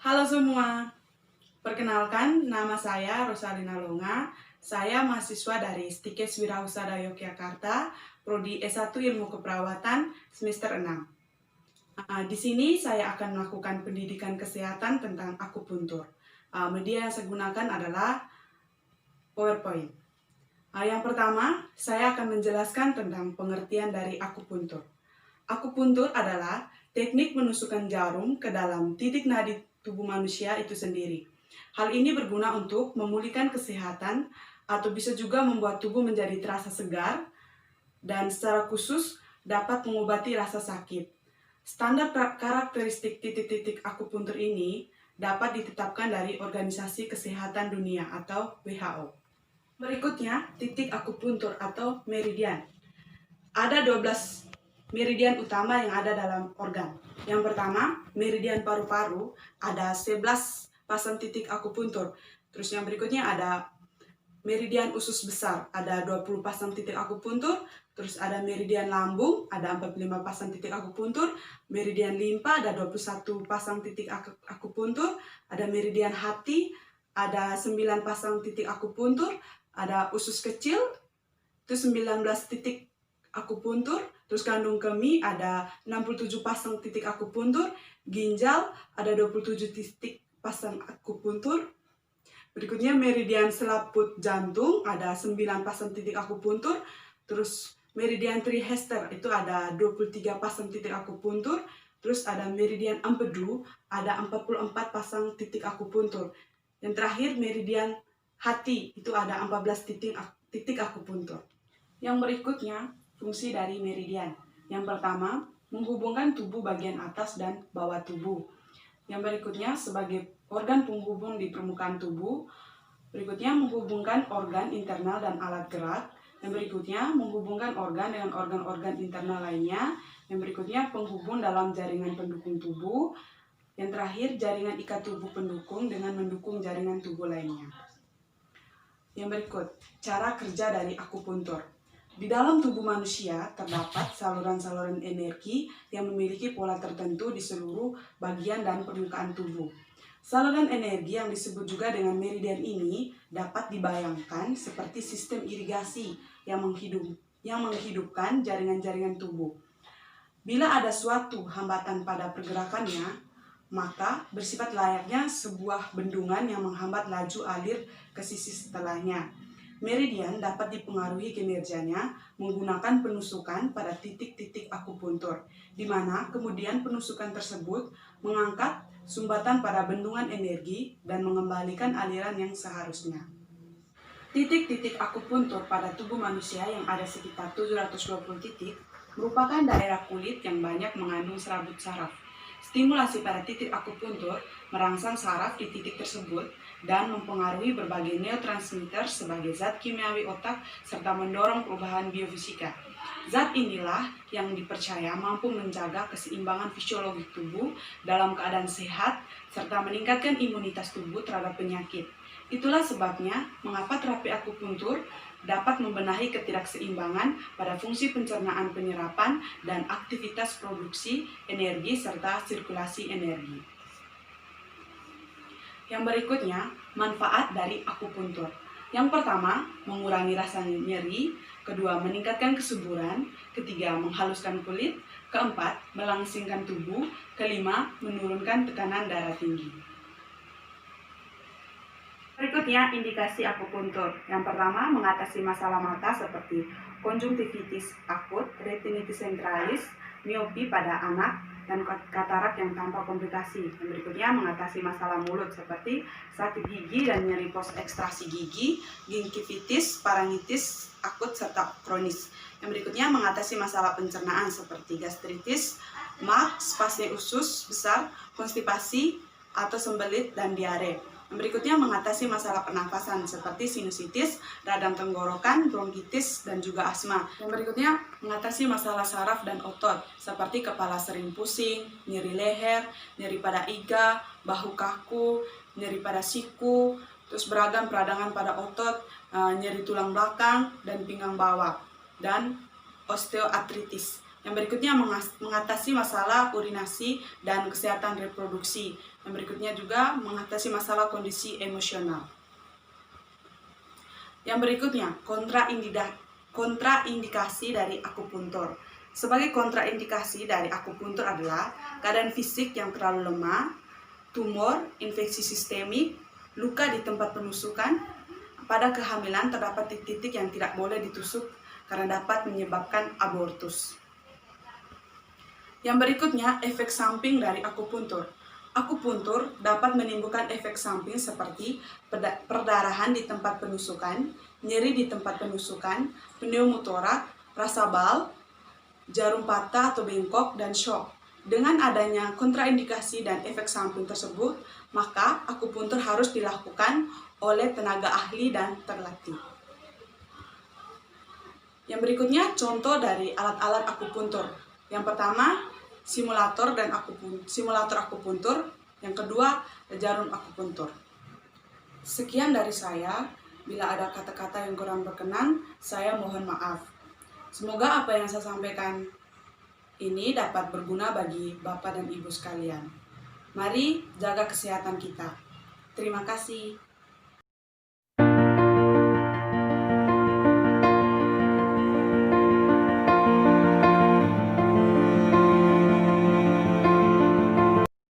Halo semua, perkenalkan nama saya Rosalina Longa. Saya mahasiswa dari Stikes Wirausaha Yogyakarta, Prodi S1 Ilmu Keperawatan semester 6. Di sini saya akan melakukan pendidikan kesehatan tentang akupuntur. Media yang saya gunakan adalah PowerPoint. Yang pertama, saya akan menjelaskan tentang pengertian dari akupuntur. Akupuntur adalah teknik menusukkan jarum ke dalam titik nadi tubuh manusia itu sendiri. Hal ini berguna untuk memulihkan kesehatan atau bisa juga membuat tubuh menjadi terasa segar dan secara khusus dapat mengobati rasa sakit. Standar karakteristik titik-titik akupuntur ini dapat ditetapkan dari Organisasi Kesehatan Dunia atau WHO. Berikutnya, titik akupuntur atau meridian. Ada 12 meridian utama yang ada dalam organ. Yang pertama, meridian paru-paru, ada 11 pasang titik akupuntur. Terus yang berikutnya ada meridian usus besar, ada 20 pasang titik akupuntur. Terus ada meridian lambung, ada 45 pasang titik akupuntur. Meridian limpa, ada 21 pasang titik akupuntur. Ada meridian hati, ada 9 pasang titik akupuntur. Ada usus kecil, itu 19 titik akupuntur. Terus kandung kemih ada 67 pasang titik akupuntur, ginjal ada 27 titik pasang akupuntur. Berikutnya meridian selaput jantung ada 9 pasang titik akupuntur. Terus meridian trihester itu ada 23 pasang titik akupuntur. Terus ada meridian empedu ada 44 pasang titik akupuntur. Yang terakhir meridian hati itu ada 14 titik akupuntur. Yang berikutnya, fungsi dari meridian. Yang pertama, menghubungkan tubuh bagian atas dan bawah tubuh. Yang berikutnya, sebagai organ penghubung di permukaan tubuh. Berikutnya, menghubungkan organ internal dan alat gerak. Yang berikutnya, menghubungkan organ dengan organ-organ internal lainnya. Yang berikutnya, penghubung dalam jaringan pendukung tubuh. Yang terakhir, jaringan ikat tubuh pendukung dengan mendukung jaringan tubuh lainnya. Yang berikut, cara kerja dari akupuntur. Di dalam tubuh manusia terdapat saluran-saluran energi yang memiliki pola tertentu di seluruh bagian dan permukaan tubuh. Saluran energi yang disebut juga dengan meridian ini dapat dibayangkan seperti sistem irigasi yang menghidupkan jaringan-jaringan tubuh. Bila ada suatu hambatan pada pergerakannya, maka bersifat layaknya sebuah bendungan yang menghambat laju alir ke sisi setelahnya. Meridian dapat dipengaruhi kinerjanya menggunakan penusukan pada titik-titik akupuntur, di mana kemudian penusukan tersebut mengangkat sumbatan pada bendungan energi dan mengembalikan aliran yang seharusnya. Titik-titik akupuntur pada tubuh manusia yang ada sekitar 720 titik merupakan daerah kulit yang banyak mengandung serabut saraf. Stimulasi pada titik akupuntur merangsang saraf di titik tersebut dan mempengaruhi berbagai neurotransmitter sebagai zat kimiawi otak serta mendorong perubahan biofisika. Zat inilah yang dipercaya mampu menjaga keseimbangan fisiologi tubuh dalam keadaan sehat serta meningkatkan imunitas tubuh terhadap penyakit. Itulah sebabnya mengapa terapi akupuntur dapat membenahi ketidakseimbangan pada fungsi pencernaan penyerapan dan aktivitas produksi energi serta sirkulasi energi. Yang berikutnya, manfaat dari akupuntur. Yang pertama, mengurangi rasa nyeri. Kedua, meningkatkan kesuburan. Ketiga, menghaluskan kulit. Keempat, melangsingkan tubuh. Kelima, menurunkan tekanan darah tinggi. Berikutnya, indikasi akupuntur. Yang pertama, mengatasi masalah mata seperti konjungtivitis akut, retinitis centralis, miopi pada anak, dan katarak yang tanpa komplikasi. Yang berikutnya, mengatasi masalah mulut seperti sakit gigi dan nyeri pos ekstraksi gigi, gingivitis, parangitis akut serta kronis. Yang berikutnya, mengatasi masalah pencernaan seperti gastritis, MAG, spasme usus besar, konstipasi atau sembelit dan diare. Yang berikutnya, mengatasi masalah pernafasan seperti sinusitis, radang tenggorokan, bronkitis, dan juga asma. Yang berikutnya, mengatasi masalah saraf dan otot seperti kepala sering pusing, nyeri leher, nyeri pada iga, bahu kaku, nyeri pada siku, terus beragam peradangan pada otot, nyeri tulang belakang dan pinggang bawah, dan osteoartritis. Yang berikutnya mengatasi masalah urinasi dan kesehatan reproduksi. Yang berikutnya juga mengatasi masalah kondisi emosional. Yang berikutnya, kontraindikasi dari akupuntur. Sebagai kontraindikasi dari akupuntur adalah keadaan fisik yang terlalu lemah, tumor, infeksi sistemik, luka di tempat penusukan. Pada kehamilan terdapat titik-titik yang tidak boleh ditusuk karena dapat menyebabkan abortus. Yang berikutnya, efek samping dari akupuntur. Akupuntur dapat menimbulkan efek samping seperti perdarahan di tempat penusukan, nyeri di tempat penusukan, pneumotorak, rasa bal, jarum patah atau bengkok, dan shock. Dengan adanya kontraindikasi dan efek samping tersebut, maka akupuntur harus dilakukan oleh tenaga ahli dan terlatih. Yang berikutnya, contoh dari alat-alat akupuntur. Yang pertama, simulator akupuntur. Yang kedua, jarum akupuntur. Sekian dari saya. Bila ada kata-kata yang kurang berkenan, saya mohon maaf. Semoga apa yang saya sampaikan ini dapat berguna bagi Bapak dan Ibu sekalian. Mari jaga kesehatan kita. Terima kasih.